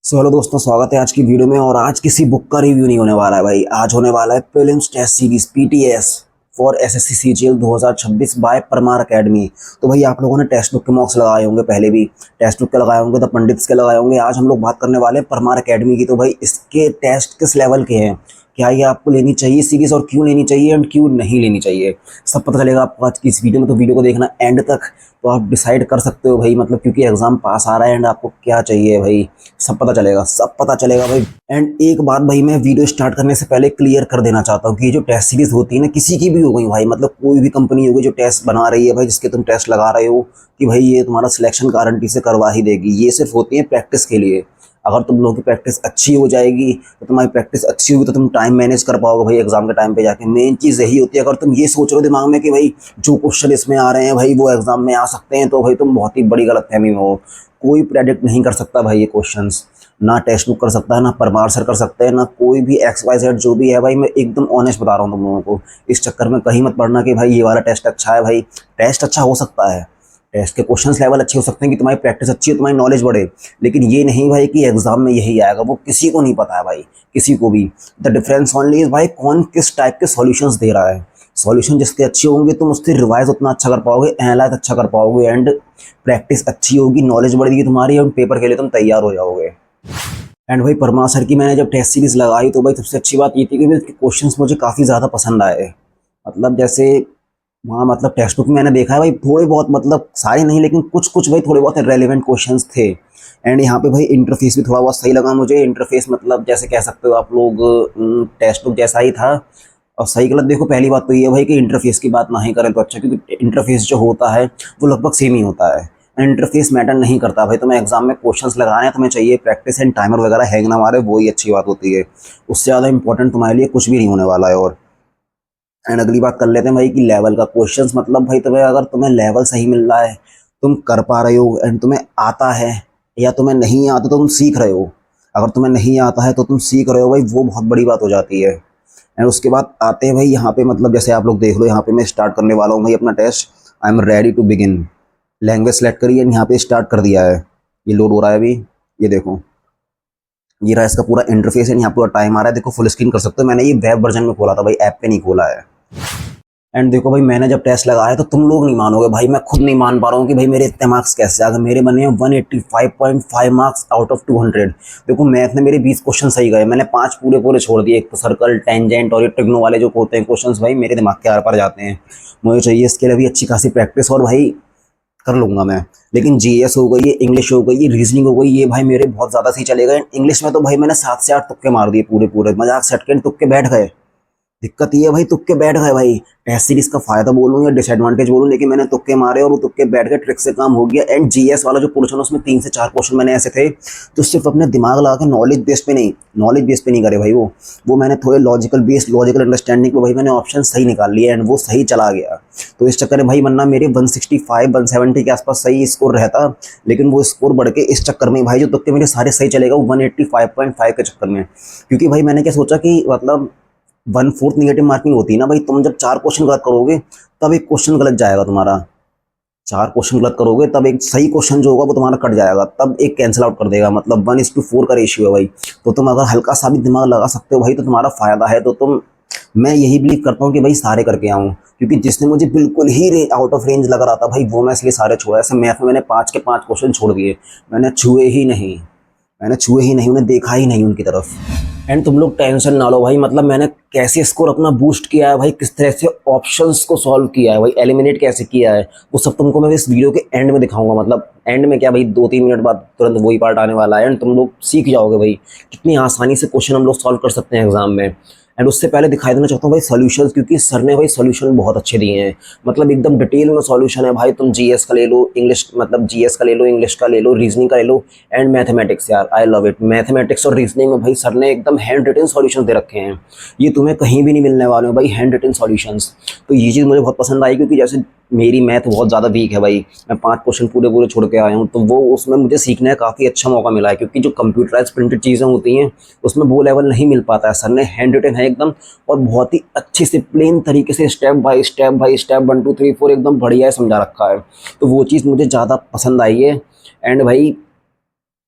Hello दोस्तों, स्वागत है आज की वीडियो में। और आज किसी बुक का रिव्यू नहीं होने वाला है भाई। आज होने वाला है prelims test series PTS for SSC CGL 2026 by Parmar Academy. तो भाई आप लोगों ने टेक्स्ट बुक के मॉक्स लगाए होंगे, पहले भी टेक्स्ट बुक के लगाए होंगे, तो पंडित्स के लगाए होंगे। आज हम लोग बात करने वाले हैं परमार एकेडमी की। तो भाई इसके टेस्ट किस लेवल के हैं, क्या ये आपको लेनी चाहिए सीरीज और क्यों लेनी चाहिए एंड क्यों नहीं लेनी चाहिए, सब पता चलेगा आपको आज की इस वीडियो में। तो वीडियो को देखना एंड तक, तो आप डिसाइड कर सकते हो भाई, मतलब क्योंकि एग्जाम पास आ रहा है एंड आपको क्या चाहिए भाई, सब पता चलेगा, सब पता चलेगा भाई। एंड एक बात भाई, मैं वीडियो स्टार्ट करने से पहले क्लियर कर देना चाहता हूँ कि ये जो टेस्ट सीरीज होती है ना, किसी की भी हो गई भाई, मतलब कोई भी कंपनी होगी जो टेस्ट बना रही है भाई, जिसके तुम टेस्ट लगा रहे हो, कि भाई ये तुम्हारा सिलेक्शन गारंटी से करवा ही देगी, ये सिर्फ होती है प्रैक्टिस के लिए। अगर तुम लोगों की प्रैक्टिस अच्छी हो जाएगी, तो तुम्हारी प्रैक्टिस अच्छी होगी तो तुम टाइम मैनेज कर पाओगे भाई एग्जाम के टाइम पे जाके। मेन चीज़ यही होती है। अगर तुम ये सोच रहे हो दिमाग में कि भाई जो क्वेश्चन इसमें आ रहे हैं भाई वो एग्जाम में आ सकते हैं, तो भाई तुम बहुत ही बड़ी गलतफहमी में हो। कोई प्रेडिक्ट नहीं कर सकता भाई ये क्वेश्चंस, ना टेक्स्ट बुक कर सकता है, ना परमार सर कर सकते हैं, ना कोई भी एक्स वाई जेड जो भी है भाई। मैं एकदम ऑनेस्ट बता रहा हूँ तुम लोगों को। इस चक्कर में कहीं मत पड़ना कि भाई ये वाला टेस्ट अच्छा है। भाई टेस्ट अच्छा हो सकता है, टेस्ट के क्वेश्चंस लेवल अच्छे हो सकते हैं कि तुम्हारी प्रैक्टिस अच्छी हो, तुम्हारी नॉलेज बढ़े, लेकिन ये नहीं भाई कि एग्जाम में यही आएगा। वो किसी को नहीं पता है भाई, किसी को भी। द डिफरेंस ओनली इज भाई कौन किस टाइप के सॉल्यूशंस दे रहा है। सॉल्यूशन जिसके अच्छे होंगे तुम उससे रिवाइज उतना अच्छा कर पाओगे, एनालाइज अच्छा कर पाओगे, एंड प्रैक्टिस अच्छी होगी, नॉलेज बढ़ेगी तुम्हारी, और पेपर के लिए तुम तैयार हो जाओगे। एंड भाई परमार सर की मैंने जब टेस्ट सीरीज लगाई तो भाई सबसे अच्छी बात ये थी कि भाई उसके क्वेश्चंस मुझे काफ़ी ज़्यादा पसंद आए। मतलब जैसे वहाँ, मतलब टेक्स्ट बुक में मैंने देखा है भाई थोड़े बहुत, मतलब सारे नहीं लेकिन कुछ कुछ भाई थोड़े बहुत रेलेवेंट क्वेश्चंस थे। एंड यहाँ पे भाई इंटरफेस भी थोड़ा बहुत सही लगा मुझे। इंटरफेस मतलब जैसे कह सकते हो आप लोग, टेक्स्ट बुक जैसा ही था। और सही गलत देखो, पहली बात तो ये है भाई कि इंटरफेस की बात ना ही करें तो अच्छा, क्योंकि इंटरफेस जो होता है वो लगभग सेम ही होता है। इंटरफेस मैटर नहीं करता भाई, तुम्हें एग्जाम में क्वेश्चंस लगाने हैं, तुम्हें चाहिए प्रैक्टिस एंड टाइमर वगैरह हैंग ना मारे, वो ही अच्छी बात होती है। उससे ज़्यादा इंपॉर्टेंट तुम्हारे लिए कुछ भी नहीं होने वाला है। और एंड अगली बात कर लेते हैं भाई कि लेवल का क्वेश्चंस, मतलब भाई तुम्हें, अगर तुम्हें लेवल सही मिल रहा है, तुम कर पा रहे हो एंड तुम्हें आता है, या तुम्हें नहीं आता तो तुम सीख रहे हो। अगर तुम्हें नहीं आता है तो तुम सीख रहे हो भाई, वो बहुत बड़ी बात हो जाती है। एंड उसके बाद आते हैं भाई यहाँ पे, मतलब जैसे आप लोग देख लो, यहाँ पे मैं स्टार्ट करने वाला हूँ भाई अपना test. I am ready to begin. Language select करिए एंड यहाँ पे स्टार्ट कर दिया है। ये लोड हो रहा है अभी, ये देखो, ये रहा इसका पूरा इंटरफेस है। यहाँ पूरा टाइम आ रहा है, देखो फुल स्क्रीन कर सकते हो। मैंने ये वेब वर्जन में खोला था भाई, ऐप पे नहीं खोला है। एंड देखो भाई, मैंने जब टेस्ट लगाया तो तुम लोग नहीं मानोगे भाई, मैं खुद नहीं मान पा रहा हूँ कि भाई मेरे इतने मार्क्स कैसे आ गए। मेरे बने हैं 185.5 मार्क्स आउट ऑफ 200। देखो मैथ में मेरे 20 क्वेश्चन सही गए, मैंने 5 पूरे पूरे छोड़ दिए। एक तो सर्कल, टेंजेंट और ये ट्रिग्नो वाले जो होते हैं क्वेश्चंस, भाई मेरे दिमाग के आर पार जाते हैं। मुझे चाहिए इसके लिए भी अच्छी खासी प्रैक्टिस, और भाई कर लूंगा मैं। लेकिन जीएस हो गई, इंग्लिश हो गई, रीजनिंग हो गई, ये भाई मेरे बहुत ज़्यादा सही चलेगा। इंग्लिश में तो भाई मैंने 7 से 8 तुक्के मार दिए, पूरे पूरे मजाक से हट के तुक्के बैठ गए। दिक्कत ये है भाई, तुक्के बैठ गए भाई। टेस्ट सीरीज का फायदा बोलूं या डिसएडवांटेज बोलूं, लेकिन मैंने तुक्के मारे और वो तुक्के बैठ गए, ट्रिक से काम हो गया। एंड जीएस वाला जो पोर्शन, उसमें 3 से 4 क्वेश्चन मैंने ऐसे थे जो सिर्फ अपने दिमाग लगा के, नॉलेज बेस पे नहीं करे भाई। वो मैंने थोड़े लॉजिकल बेस्ड, लॉजिकल अंडरस्टैंडिंग पे भाई मैंने ऑप्शन सही निकाल लिए एंड वो सही चला गया। तो इस चक्कर में भाई, वरना मेरे 165 170 के आसपास सही स्कोर रहता, लेकिन वो स्कोर बढ़ के इस चक्कर में भाई जो तुक्के मेरे सारे सही चलेगा वो 185.5 के चक्कर में। क्योंकि भाई मैंने क्या सोचा कि मतलब 1/4 निगेटिव मार्किंग होती है ना भाई, तुम जब 4 क्वेश्चन गलत करोगे तब एक क्वेश्चन गलत जाएगा तुम्हारा। 4 क्वेश्चन गलत करोगे तब एक सही क्वेश्चन जो होगा वो तुम्हारा कट जाएगा, तब एक कैंसिल आउट कर देगा। मतलब 1:4 का रेशियो है भाई। तो तुम अगर हल्का सा भी दिमाग लगा सकते हो भाई तो तुम्हारा फायदा है। तो तुम, मैं यही बिलीव करता हूँ कि भाई सारे करके आऊँ, क्योंकि जिसने मुझे बिल्कुल ही आउट ऑफ रेंज लग रहा था भाई, वो मैं इसलिए सारे छोड़ा। ऐसे मैथ में मैंने 5 के 5 क्वेश्चन छोड़ दिए, मैंने छुए ही नहीं, उन्हें देखा ही नहीं उनकी तरफ। एंड तुम लोग टेंशन ना लो भाई, मतलब मैंने कैसे स्कोर अपना बूस्ट किया है भाई, किस तरह से ऑप्शंस को सॉल्व किया है भाई, एलिमिनेट कैसे किया है, वो सब तुमको मैं इस वीडियो के एंड में दिखाऊंगा। मतलब एंड में क्या भाई, 2-3 मिनट बाद तुरंत वही पार्ट आने वाला है एंड तुम लोग सीख जाओगे भाई कितनी आसानी से क्वेश्चन हम लोग सॉल्व कर सकते हैं एग्जाम में। एंड उससे पहले दिखाई देना चाहता हूँ भाई सॉल्यूशंस, क्योंकि सर ने भाई सॉल्यूशन बहुत अच्छे दिए हैं। मतलब एकदम डिटेल में सॉल्यूशन है भाई। तुम जीएस का ले लो, इंग्लिश, मतलब जीएस का ले लो, इंग्लिश का ले लो, रीजनिंग का ले लो, एंड मैथमेटिक्स। यार आई लव इट। मैथमेटिक्स और रीजनिंग में भाई सर ने एकदम हैंड रिटन सॉल्यूशंस दे रखे हैं, ये तुम्हें कहीं भी नहीं मिलने वाले हैं भाई, हैंड रिटन सॉल्यूशंस। तो ये चीज़ मुझे बहुत पसंद आई, क्योंकि जैसे मेरी मैथ बहुत ज़्यादा वीक है भाई, मैं 5 क्वेश्चन पूरे पूरे छोड़ के आया हूँ, तो वो उसमें मुझे सीखने का काफ़ी अच्छा मौका मिला है। क्योंकि जो कंप्यूटराइज प्रिंटेड चीज़ें होती हैं उसमें वो लेवल नहीं मिल पाता है। सर ने हैंड रिटन है एकदम, और बहुत ही अच्छे से प्लेन तरीके से स्टेप बाय स्टेप 1 2 3 4 एकदम बढ़िया समझा रखा है। तो वो चीज़ मुझे ज़्यादा पसंद आई है। एंड भाई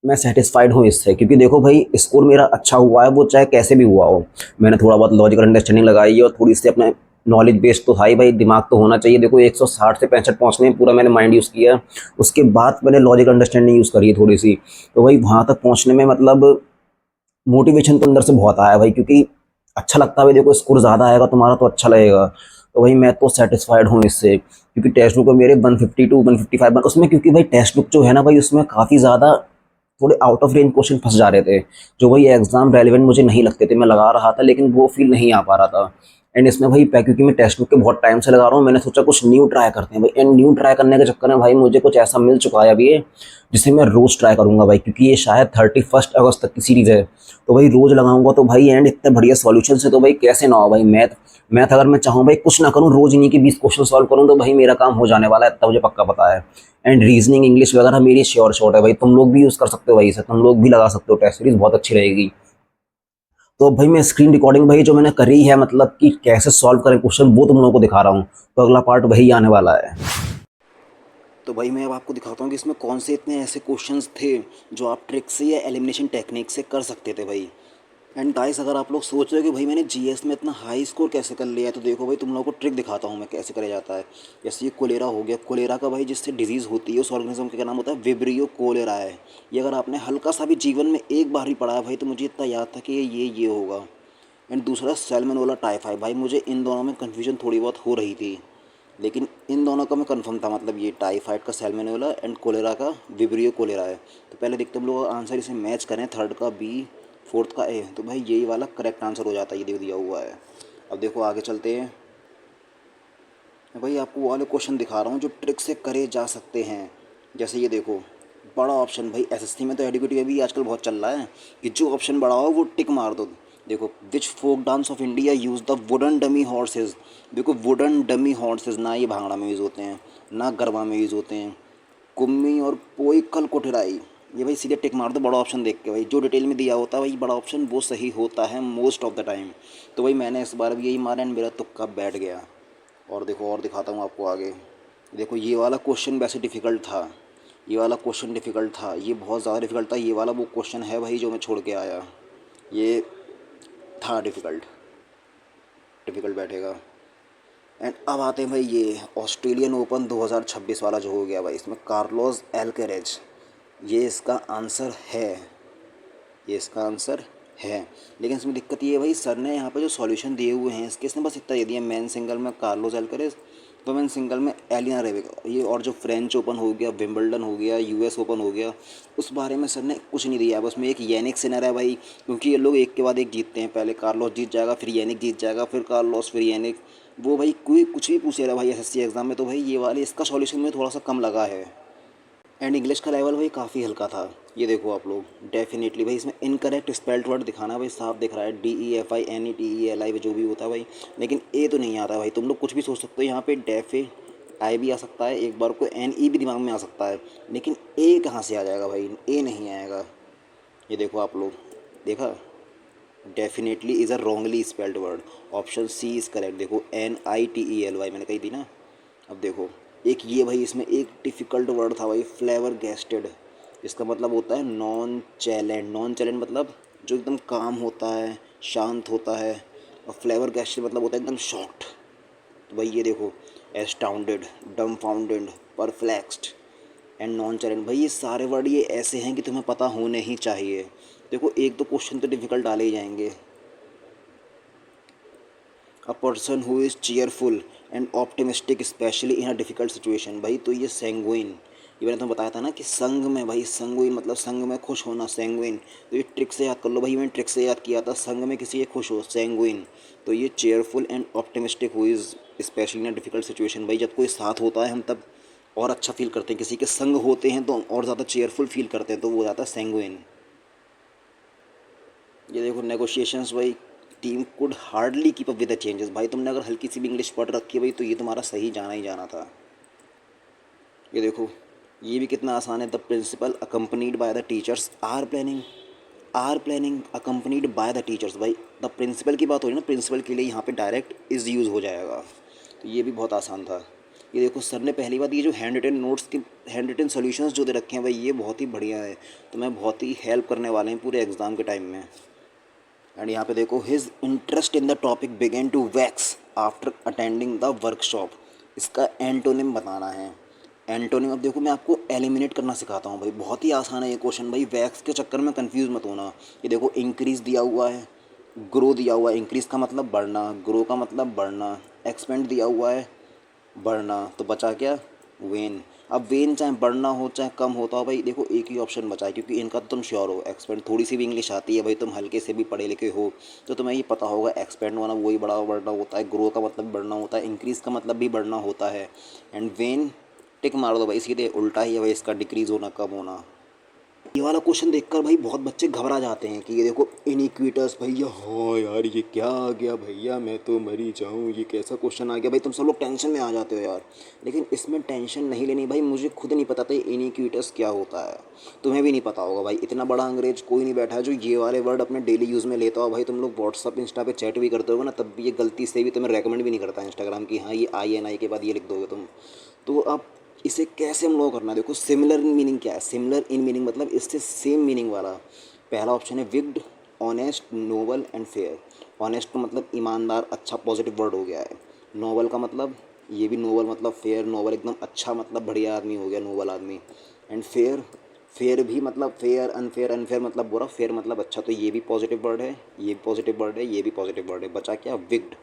मैं सेटिस्फाइड हूँ इससे, क्योंकि देखो भाई स्कोर मेरा अच्छा हुआ है, वो चाहे कैसे भी हुआ हो। मैंने थोड़ा बहुत लॉजिकल अंडरस्टैंडिंग लगाई है और थोड़ी सी अपने नॉलेज बेस तो था ही भाई, दिमाग तो होना चाहिए। देखो 160 से 65 पहुँचने में पूरा मैंने माइंड यूज़ किया है, उसके बाद मैंने लॉजिकल अंडरस्टैंडिंग यूज़ करी है थोड़ी सी। तो भाई वहाँ तक पहुँचने में मतलब मोटिवेशन तो अंदर से बहुत आया भाई, क्योंकि अच्छा लगता है भाई, देखो स्कोर ज़्यादा आएगा तुम्हारा तो अच्छा लगेगा। तो भाई मैं तो सेटिस्फाइड हूँ इससे, क्योंकि टेक्स्ट बुक में मेरे 152 155 बन उसमें, क्योंकि भाई टेक्स्ट बुक जो है ना भाई, उसमें काफ़ी ज़्यादा थोड़े आउट ऑफ रेंज क्वेश्चन फंस जा रहे थे, जो भाई एग्जाम रेलिवेंट मुझे नहीं लगते थे। मैं लगा रहा था लेकिन वो फील नहीं आ पा रहा था। एंड इसमें भाई क्योंकि मैं टेक्स्ट बुक के बहुत टाइम से लगा रहा हूँ, मैंने सोचा कुछ न्यू ट्राई करते हैं भाई। एंड न्यू ट्राई करने के चक्कर में भाई मुझे कुछ ऐसा मिल चुका है अभी ये, जिसे मैं रोज़ ट्राई करूंगा भाई, क्योंकि ये शायद 31 अगस्त तक की सीरीज़ है। तो भाई रोज़ लगाऊंगा तो भाई, एंड इतने बढ़िया सॉल्यूशन है तो भाई कैसे ना हो भाई। मैथ मैथ अगर मैं चाहूँ भाई कुछ ना करूँ, रोज़ इन्हीं की 20 क्वेश्चन सॉल्व करूँ तो भाई मेरा काम हो जाने वाला है, इतना मुझे पक्का पता है। एंड रीजनिंग इंग्लिश वगैरह मेरी श्योर शॉट है भाई, तुम लोग भी यूज़ कर सकते हो भाई इसे, तुम लोग भी लगा सकते हो, टेस्ट सीरीज बहुत अच्छी रहेगी। तो अब भाई मैं स्क्रीन रिकॉर्डिंग भाई जो मैंने करी है, मतलब कि कैसे सॉल्व करें क्वेश्चन, वो तुम लोगों को दिखा रहा हूँ। तो अगला पार्ट वही आने वाला है। तो भाई मैं अब आपको दिखाता हूँ कि इसमें कौन से इतने ऐसे क्वेश्चंस थे जो आप ट्रिक से या एलिमिनेशन टेक्निक से कर सकते थे भाई। एंड गाइस अगर आप लोग सोच रहे हो कि भाई मैंने जीएस में इतना हाई स्कोर कैसे कर लिया है, तो देखो भाई तुम लोगों को ट्रिक दिखाता हूँ मैं कैसे करा जाता है। जैसे ये कोलेरा हो गया, कोलेरा का भाई जिससे डिजीज़ होती है उस ऑर्गेनिज्म का क्या नाम होता है, विब्रियो कोलेरा है। ये अगर आपने हल्का सा भी जीवन में एक बार ही पढ़ा है भाई, तो मुझे इतना याद था कि ये होगा। एंड दूसरा सैल्मोनेला टाइफाइड, भाई मुझे इन दोनों में कन्फ्यूजन थोड़ी बहुत हो रही थी, लेकिन इन दोनों का मैं कंफर्म था, मतलब ये टाइफाइड का सैल्मोनेला एंड कोलेरा का विब्रियो कोलेरा है। तो पहले देखते हम लोग आंसर इसे मैच करें, थर्ड का बी, फोर्थ का ए, तो भाई यही वाला करेक्ट आंसर हो जाता है, ये दे दिया हुआ है। अब देखो आगे चलते हैं। मैं भाई आपको वो वाले क्वेश्चन दिखा रहा हूँ जो ट्रिक से करे जा सकते हैं। जैसे ये देखो, बड़ा ऑप्शन, भाई एसएससी में तो एडीक्यूटी में भी आजकल बहुत चल रहा है कि जो ऑप्शन बड़ा हो वो टिक मार दो। देखो which folk dance of India use the wooden dummy horses. देखो वुडन डमी हॉर्सेज ना ये भांगड़ा में यूज़ होते हैं, ना गरबा में यूज़ होते हैं। कुम्मी और पोइकल कोठराई, ये भाई सीधे टिक मार दो बड़ा ऑप्शन देख के। भाई जो डिटेल में दिया होता है भाई बड़ा ऑप्शन वो सही होता है मोस्ट ऑफ द टाइम। तो भाई मैंने इस बार भी यही मारा एंड मेरा तुक्का बैठ गया। और देखो और दिखाता हूँ आपको आगे। देखो ये वाला क्वेश्चन वैसे डिफ़िकल्ट था, ये वाला क्वेश्चन डिफ़िकल्ट था, ये बहुत ज़्यादा डिफ़िकल्ट था। ये वाला वो क्वेश्चन है भाई जो मैं छोड़ के आया, ये था डिफ़िकल्ट, डिफ़िकल्ट बैठेगा। एंड अब आते हैं भाई ये ऑस्ट्रेलियन ओपन 2026 वाला जो हो गया भाई, इसमें कार्लोस एल्केरेज, ये इसका आंसर है, ये इसका आंसर है। लेकिन इसमें दिक्कत ये है भाई, सर ने यहाँ पे जो सॉल्यूशन दिए हुए हैं इसके, इसने बस इतना दे दिया, मेन सिंगल में कार्लोस एल्केरेज, वुमेन सिंगल में एलिना रेबेका, ये और जो फ्रेंच ओपन हो गया, विंबलडन हो गया, यूएस ओपन हो गया, उस बारे में सर ने कुछ नहीं दिया। बस में एक यानिक सिनर है भाई, क्योंकि ये लोग एक के बाद एक जीतते हैं, पहले कार्लोस जीत जाएगा, फिर यानिक जीत जाएगा, फिर कार्लोस, फिर यानिक। वो भाई कोई कुछ भी पूछ रहा भाई एसएससी एग्ज़ाम में, तो भाई ये वाले इसका सॉल्यूशन में थोड़ा सा कम लगा है। एंड इंग्लिश का लेवल भाई काफ़ी हल्का था। ये देखो आप लोग, डेफिनेटली भाई इसमें इनकरेक्ट स्पेल्ड वर्ड दिखाना भाई साफ दिख रहा है, DEFINETELI जो भी होता है भाई, लेकिन ए तो नहीं आता भाई। तुम लोग कुछ भी सोच सकते हो, यहाँ पे डेफे आई भी आ सकता है, एक बार को NE भी दिमाग में आ सकता है, लेकिन ए कहाँ से आ जाएगा भाई, ए नहीं आएगा। ये देखो आप लोग, देखा, definitely is a wrongly spelled word, option C is correct. देखो NITELY मैंने कही थी ना। अब देखो एक ये भाई इसमें एक डिफ़िकल्ट वर्ड था भाई, फ्लेवर गैस्टेड, इसका मतलब होता है नॉन चैलेंट। नॉन चैलेंट मतलब जो एकदम काम होता है, शांत होता है, और फ्लेवर गैस्टेड मतलब होता है एकदम शॉक्ड। तो भाई ये देखो, एस्टाउंडेड, डम्फाउंडेड, परप्लेक्स्ड एंड नॉन चैलेंट, भाई ये सारे वर्ड ये ऐसे हैं कि तुम्हें पता होने ही चाहिए। देखो एक दो क्वेश्चन तो डिफ़िकल्ट डाले ही जाएंगे। A person who is cheerful and optimistic specially in a difficult situation, भाई तो ये सेंगुइन, ये मैंने तुम्हें बताया था ना कि संग में, भाई संगुइन मतलब संग में खुश होना, सेंगुइन। तो ये ट्रिक से याद कर लो भाई, मैंने ट्रिक से याद किया था, संग में किसी के खुश हो, सेंगुइन। तो ये cheerful and optimistic who is specially in a difficult situation, भाई जब कोई साथ होता है हम तब और अच्छा फील करते हैं, किसी के संग होते हैं तो हम और ज़्यादा चेयरफुल फील करते हैं, तो वो हो जाता है सेंगुइन। ये देखो नेगोशिएशंस, भाई team could hardly keep up with the changes, भाई तुमने अगर हल्की सी भी इंग्लिश पढ़ रखी है भाई तो ये तुम्हारा सही जाना ही जाना था। ये देखो ये भी कितना आसान है, the principal accompanied by the teachers are planning accompanied by the teachers, भाई द प्रिंसिपल की बात हो रही है ना, प्रिंसिपल के लिए यहाँ पे डायरेक्ट इज़ यूज़ हो जाएगा, तो ये भी बहुत आसान था। ये देखो सर ने पहली बात ये जो हैंड रिटन नोट्स की हैंड रिटन सॉल्यूशंस जो दे रखे हैं भाई ये बहुत ही बढ़िया है, तो मैं बहुत ही हेल्प करने वाले हैं पूरे एग्ज़ाम के टाइम में। एंड यहाँ पे देखो his interest in the topic began to wax after attending the workshop. इसका एंटोनिम बताना है। एंटोनिम अब देखो मैं आपको एलिमिनेट करना सिखाता हूँ भाई, बहुत ही आसान है ये क्वेश्चन भाई, वैक्स के चक्कर में कंफ्यूज मत होना। ये देखो इंक्रीज दिया हुआ है, ग्रो दिया हुआ है, इंक्रीज का मतलब बढ़ना, ग्रो का मतलब बढ़ना, एक्सपेंड दिया हुआ है बढ़ना, तो बचा क्या, वेन। अब वेन चाहे बढ़ना हो चाहे कम होता हो भाई, देखो एक ही ऑप्शन बचा है क्योंकि इनका तो तुम श्योर हो। एक्सपेंड थोड़ी सी भी इंग्लिश आती है भाई, तुम हल्के से भी पढ़े लिखे हो तो तुम्हें ये पता होगा एक्सपेंड वाला वही बड़ा बढ़ना होता है, ग्रो का मतलब बढ़ना होता है, इंक्रीज़ का मतलब भी बढ़ना होता है। एंड वेन टिक मार दो भाई, सीधे उल्टा ही है भाई इसका, डिक्रीज़ होना कम होना। ये वाला क्वेश्चन देखकर भाई बहुत बच्चे घबरा जाते हैं कि ये देखो इनइक्विटस भैया, हाँ यार ये क्या आ गया भैया, मैं तो मरी जाऊँ, ये कैसा क्वेश्चन आ गया भाई, तुम सब लोग टेंशन में आ जाते हो यार। लेकिन इसमें टेंशन नहीं लेनी भाई, मुझे खुद नहीं पता था इनइक्विटस क्या होता है, तुम्हें भी नहीं पता होगा भाई, इतना बड़ा अंग्रेज कोई नहीं बैठा है जो ये वाले वर्ड अपने डेली यूज़ में लेता हो भाई। तुम लोग व्हाट्सअप इंस्टा पे चैट भी करते हो ना, तब भी ये गलती से भी तुम्हें रेकमेंड भी नहीं करता इंस्टाग्राम की, हाँ ये INI के बाद ये लिख दोगे तुम। तो अब इसे कैसे हम लोग करना है, देखो सिमिलर इन मीनिंग क्या है, सिमिलर इन मीनिंग मतलब इससे सेम मीनिंग वाला। पहला ऑप्शन है विग्ड, honest, noble and fair. Honest का मतलब ईमानदार, अच्छा पॉजिटिव वर्ड हो गया है। नोबल का मतलब ये भी नोबल मतलब फेयर, नोबल एकदम अच्छा मतलब बढ़िया आदमी हो गया, नोबल आदमी। एंड फेयर, फेयर भी मतलब फेयर, अनफेयर, अनफेयर मतलब बुरा, फेयर मतलब अच्छा, तो ये भी पॉजिटिव वर्ड है, ये भी पॉजिटिव वर्ड है, ये भी पॉजिटिव वर्ड है, बचा क्या, विग्ड।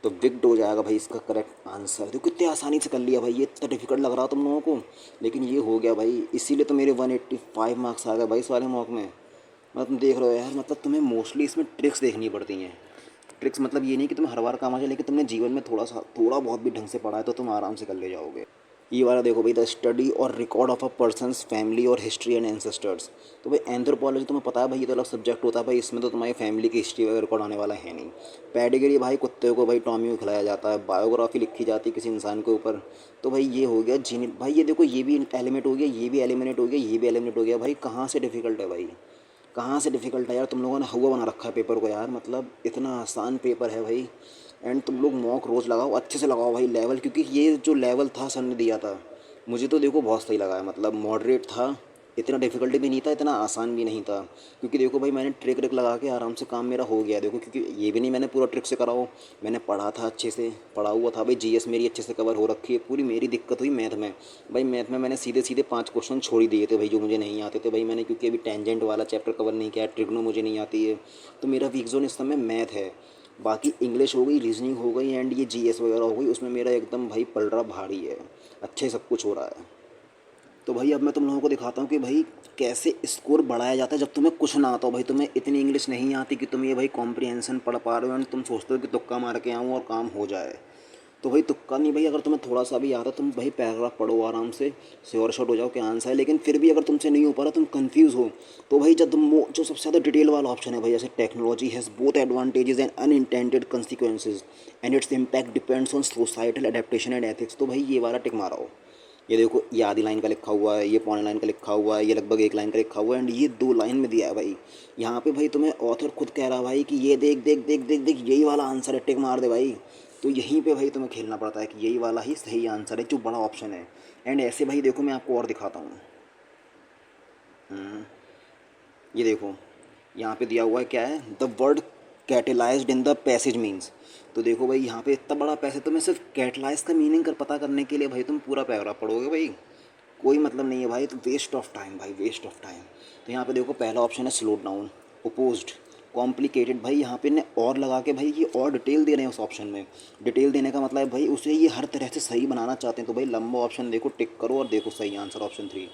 तो विक्ड हो जाएगा भाई इसका करेक्ट आंसर। देखो कितने आसानी से कर लिया भाई, ये इतना डिफिकल्ट लग रहा तुम लोगों को, लेकिन ये हो गया भाई, इसीलिए तो मेरे 185 मार्क्स आ गए भाई सारे मॉक में। मतलब तुम देख रहे हो यार, मतलब तुम्हें मोस्टली इसमें ट्रिक्स देखनी पड़ती हैं। ट्रिक्स मतलब ये नहीं कि तुम्हें हर बार काम आ जाए, लेकिन तुमने जीवन में थोड़ा बहुत भी ढंग से पढ़ा है तो तुम आराम से कर ले जाओगे। ये वाला देखो भाई, द स्टडी और record of a person's family और हिस्ट्री एंड एंसेस्टर्स। तो भाई एंथ्रोपोलॉजी तुम्हें पता है भाई, ये तो अलग सब्जेक्ट होता है भाई, इसमें तो तुम्हारी फैमिली की हिस्ट्री वगैरह रिकॉर्ड आने वाला है नहीं। पैडिग्री भाई, कुत्ते को भाई टॉमी को खिलाया जाता है, बायोग्राफी लिखी जाती है किसी इंसान के ऊपर। तो भाई ये हो गया जीनी भाई, ये देखो ये भी एलिमेंट हो गया, ये भी एलिमिनेट हो गया, ये भी एलिमिनेट हो गया भाई, कहाँ से डिफिकल्ट है भाई, कहाँ से डिफिकल्ट है यार, तुम लोगों ने हवा बना रखा है पेपर को यार, मतलब इतना आसान पेपर है भाई। एंड तुम लोग मॉक रोज़ लगाओ, अच्छे से लगाओ भाई लेवल, क्योंकि ये जो लेवल था सर ने दिया था मुझे तो देखो बहुत सही लगा है, मतलब मॉडरेट था, इतना डिफिकल्ट भी नहीं था, इतना आसान भी नहीं था। क्योंकि देखो भाई मैंने ट्रिक ट्रिक लगा के आराम से काम मेरा हो गया देखो, क्योंकि ये भी नहीं मैंने पूरा ट्रिक से करा हो, मैंने पढ़ा था अच्छे से, पढ़ा हुआ था भाई, GS मेरी अच्छे से कवर हो रखी है पूरी। मेरी दिक्कत हुई मैथ में भाई, मैथ में मैंने सीधे सीधे 5 क्वेश्चन छोड़ ही दिए थे भाई जो मुझे नहीं आते थे भाई मैंने, क्योंकि अभी टेंजेंट वाला चैप्टर कवर नहीं किया, ट्रिग्नो मुझे नहीं आती है, तो मेरा वीक जोन इस समय मैथ है। बाकी इंग्लिश हो गई, रीजनिंग हो गई एंड ये GS वगैरह हो गई, उसमें मेरा एकदम भाई पलड़ा भारी है, अच्छे सब कुछ हो रहा है। तो भाई अब मैं तुम लोगों को दिखाता हूँ कि भाई कैसे स्कोर बढ़ाया जाता है जब तुम्हें कुछ ना आता हो भाई, तुम्हें इतनी इंग्लिश नहीं आती कि तुम ये भाई कॉम्प्रिहेंशन पढ़ पा रहे हो एंड तुम सोचते हो कि तुक्का मार के आऊँ और काम हो जाए। तो भाई तुक्का नहीं भाई, अगर तुम्हें थोड़ा सा भी आता तुम भाई पैराग्राफ पढ़ो आराम से, श्योर शॉट हो जाओ कि आंसर है। लेकिन फिर भी अगर तुमसे नहीं हो पा रहा, तुम कंफ्यूज हो, तो भाई जब तुम जो सबसे ज़्यादा डिटेल वाला ऑप्शन है भाई, जैसे technology has both advantages and unintended consequences and its impact depends on societal adaptation and ethics, तो भाई ये वाला टिक मारा हो। ये देखो ये आधी लाइन का लिखा हुआ है, ये पौने लाइन का लिखा हुआ है, ये लगभग 1 लाइन का लिखा हुआ है एंड ये 2 लाइन में दिया है भाई। यहाँ पे भाई तुम्हें ऑथर खुद कह रहा है भाई कि ये देख देख देख देख देख यही वाला आंसर है, टिक मार दे भाई। तो यहीं पे भाई तुम्हें खेलना पड़ता है कि यही वाला ही सही आंसर है जो बड़ा ऑप्शन है। एंड ऐसे भाई देखो मैं आपको और दिखाता हूँ। ये देखो यहाँ पे दिया हुआ है क्या है, the word catalysed in the passage means. तो देखो भाई यहाँ पे इतना बड़ा पैसेज, तो मैं सिर्फ कैटेलाइज का मीनिंग कर पता करने के लिए भाई तुम पूरा पैराग्राफ पढ़ोगे भाई, कोई मतलब नहीं है भाई, तो वेस्ट ऑफ टाइम भाई, वेस्ट ऑफ टाइम। तो यहाँ पे देखो पहला ऑप्शन है स्लो डाउन, अपोज्ड, कॉम्प्लिकेटेड, भाई यहाँ पे ने और लगा के भाई ये और डिटेल दे रहे हैं उस ऑप्शन में। डिटेल देने का मतलब है भाई उसे ये हर तरह से सही बनाना चाहते हैं, तो भाई लंबा ऑप्शन देखो, टिक करो और देखो सही आंसर ऑप्शन 3,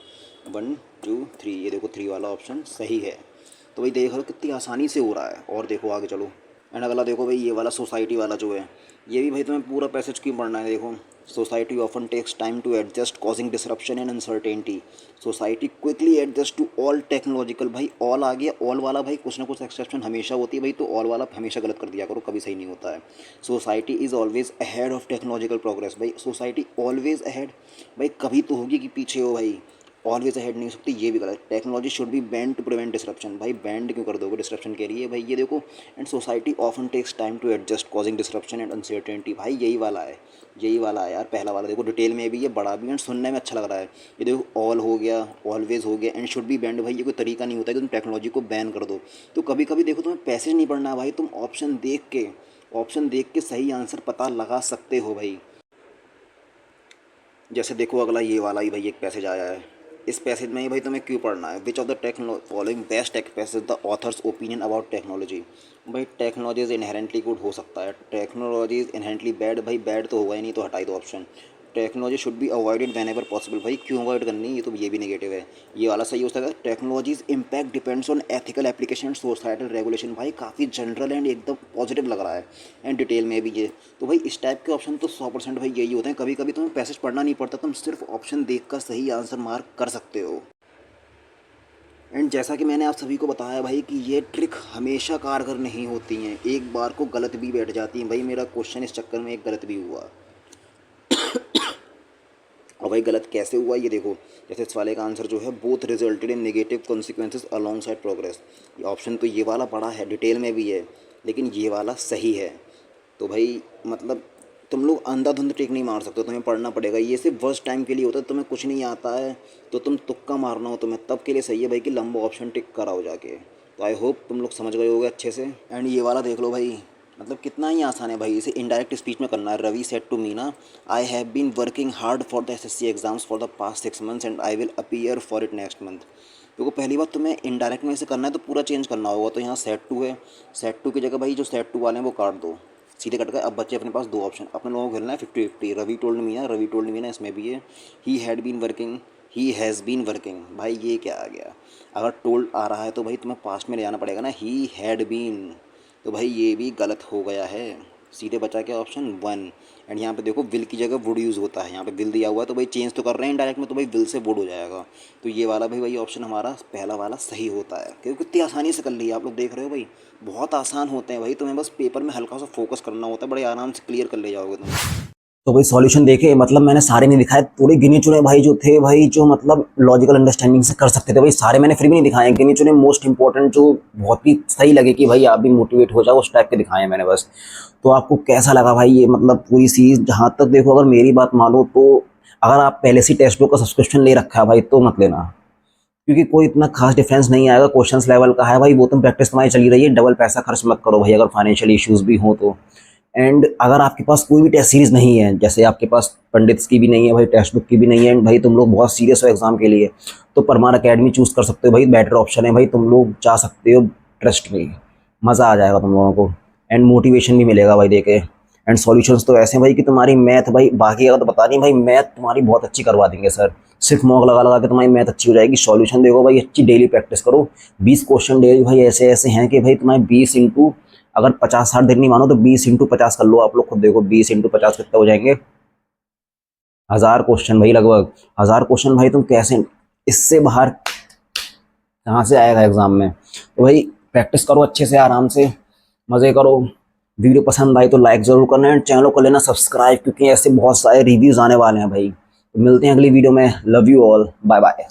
1 2 3, ये देखो 3 वाला ऑप्शन सही है। तो भाई देख लो कितनी आसानी से हो रहा है। और देखो आगे चलो, एंड अगला देखो भाई ये वाला सोसाइटी वाला जो है, ये भी भाई तुम्हें पूरा पैसेज क्यों पढ़ना है। देखो society often takes time to adjust causing disruption and uncertainty, society quickly adjust to all technological, भाई ऑल आ गया, ऑल वाला भाई कुछ ना कुछ एक्सेप्शन हमेशा होती है भाई, तो ऑल वाला हमेशा गलत कर दिया करो, कभी सही नहीं होता है। Society is always ahead of technological progress, भाई सोसाइटी ऑलवेज अहेड, भाई कभी तो होगी कि पीछे हो भाई। ऑलवेज अहेड नहीं हो सकती, ये भी गलत। Technology should be banned to prevent disruption, भाई बैंड क्यों कर दोगे डिसरप्शन के लिए भाई, ये देखो। And society often takes time to adjust causing disruption and uncertainty, भाई यही वाला है, यही वाला है यार, पहला वाला देखो, डिटेल में भी ये बड़ा भी एंड सुनने में अच्छा लग रहा है। ये देखो ऑल हो गया, ऑलवेज हो गया एंड शुड बी बैंड, भाई ये कोई तरीका नहीं होता कि तुम टेक्नोलॉजी को बैन कर दो। तो कभी कभी देखो तुम्हें पैसेज नहीं पढ़ना है भाई, तुम ऑप्शन देख के सही आंसर पता लगा सकते हो भाई। जैसे देखो अगला ये वाला ही भाई एक पैसेज आया है, इस पैसेज में ही भाई तुम्हें क्यों पढ़ना है, which of the following best take passage the author's opinion about technology. भाई टेक्नोलॉजी इज़ इनहेरेंटली गुड हो सकता है, टेक्नोलॉजी इज़ इनहेरेंटली बैड, भाई बैड तो होगा ही नहीं, तो हटाई दो option. Technology should be avoided whenever possible, भाई क्यों अवॉइड करनी, ये तो ये भी नेगेटिव है। ये वाला सही हो सकता है, technologies impact depends on ethical application and societal regulation, भाई काफ़ी जनरल एंड एकदम पॉजिटिव लग रहा है एंड डिटेल में भी ये। तो भाई इस टाइप के ऑप्शन तो 100% भाई यही होते हैं, कभी कभी तुम्हें पैसेज पढ़ना नहीं पड़ता, तुम सिर्फ ऑप्शन देख कर सही आंसर मार्क कर सकते हो। एंड जैसा कि मैंने आप सभी को बताया भाई कि ये ट्रिक हमेशा कारगर नहीं होती हैं, एक बार को गलत भी बैठ जाती हैं, भाई मेरा क्वेश्चन इस चक्कर में एक गलत भी हुआ। और भाई गलत कैसे हुआ ये देखो, जैसे इस वाले का आंसर जो है both resulted in negative consequences along side progress, ये ऑप्शन तो ये वाला बड़ा है, डिटेल में भी है, लेकिन ये वाला सही है। तो भाई मतलब तुम लोग अंधाधुंध टिक नहीं मार सकते, तुम्हें पढ़ना पड़ेगा, ये सिर्फ फर्स्ट टाइम के लिए होता है, तुम्हें कुछ नहीं आता है तो तुम तुक्का मारना हो तुम्हें, तब के लिए सही है भाई कि लंबा ऑप्शन टिक कराओ जाके। तो आई होप तुम लोग समझ गए होगे अच्छे से। एंड ये वाला देख लो भाई, मतलब कितना ही आसान है भाई, इसे इनडायरेक्ट स्पीच में करना है। रवि सेड टू मी ना, I have been working hard for the SSC exams for the past 6 months and I will appear for it next month. देखो पहली बात तुम्हें इनडायरेक्ट में इसे करना है तो पूरा चेंज करना होगा, तो यहाँ सेट टू है, सेट टू की जगह भाई जो सेट टू वाले हैं वो काट दो, सीधे कट गए। अब बच्चे अपने पास दो ऑप्शन, अपने लोगों को खेलना है 50-50। रवि टोल्ड मी ना, इसमें भी है he had been working, he has been working, भाई ये क्या आ गया, अगर टोल्ड आ रहा है तो भाई तुम्हें पास्ट में ले जाना पड़ेगा ना, ही हैड बीन, तो भाई ये भी गलत हो गया है, सीधे बचा क्या ऑप्शन 1। एंड यहाँ पे देखो विल की जगह वुड यूज़ होता है, यहाँ पे विल दिया हुआ है तो भाई चेंज तो कर रहे हैं डायरेक्ट में, तो भाई विल से वुड हो जाएगा। तो ये वाला भाई वही ऑप्शन हमारा पहला वाला सही होता है, क्योंकि कितनी आसानी से कर ली है, आप लोग देख रहे हो भाई बहुत आसान होते हैं भाई, तुम्हें बस पेपर में हल्का सा फोकस करना होता है, बड़े आराम से क्लियर कर ले जाओगे तुम। तो भाई सॉल्यूशन देखे, मतलब मैंने सारे नहीं दिखाए, थोड़े गिने चुने भाई जो थे भाई, जो मतलब लॉजिकल अंडरस्टैंडिंग से कर सकते थे भाई, सारे मैंने फिर भी नहीं दिखाए, गिने चुने मोस्ट इंपॉर्टेंट जो बहुत ही सही लगे कि भाई आप भी मोटिवेट हो जाओ उस टाइप के दिखाए हैं मैंने बस। तो आपको कैसा लगा भाई ये मतलब पूरी सीरीज, जहाँ तक देखो अगर मेरी बात मानो तो अगर आप पहले से टेक्स्ट बुक का सब्सक्रिप्शन ले रखा है भाई तो मत लेना, क्योंकि कोई इतना खास डिफरेंस नहीं आएगा, क्वेश्चंस लेवल का है भाई, वो तुम प्रैक्टिस तुम्हारी चली रही है, डबल पैसा खर्च मत करो भाई अगर फाइनेंशियल इश्यूज भी हो तो। एंड अगर आपके पास कोई भी टेस्ट सीरीज नहीं है, जैसे आपके पास पंडित्स की भी नहीं है भाई, टेक्स्ट बुक की भी नहीं है, एंड भाई तुम लोग बहुत सीरियस हो एग्जाम के लिए, तो परमार अकेडमी चूज़ कर सकते हो भाई, बेटर ऑप्शन है भाई, तुम लोग जा सकते हो, ट्रस्ट में मज़ा आ जाएगा तुम लोगों को, एंड मोटिवेशन भी मिलेगा भाई देखे। एंड सॉल्यूशंस तो ऐसे हैं भाई कि तुम्हारी मैथ भाई, बाकी का तो पता नहीं भाई, मैथ तुम्हारी बहुत अच्छी करवा देंगे सर, सिर्फ मॉक लगा लगा के तुम्हारी मैथ अच्छी हो जाएगी। सॉल्यूशन देखो भाई, अच्छी डेली प्रैक्टिस करो, 20 क्वेश्चन डेली भाई ऐसे ऐसे हैं कि भाई तुम्हारे 20 इंटू, अगर 50-60 दिन नहीं मानो तो 20 × 50 कर लो, आप लोग खुद देखो 20 × 50 कितने हो जाएंगे, 1000 क्वेश्चन भाई, लगभग 1000 क्वेश्चन भाई, तुम कैसे इससे बाहर कहाँ से आएगा एग्जाम में। तो भाई प्रैक्टिस करो अच्छे से, आराम से मज़े करो। वीडियो पसंद आई तो लाइक ज़रूर करना एंड चैनल को लेना सब्सक्राइब, क्योंकि ऐसे बहुत सारे रिव्यूज़ आने वाले हैं भाई। तो मिलते हैं अगली वीडियो में, love you all, bye bye.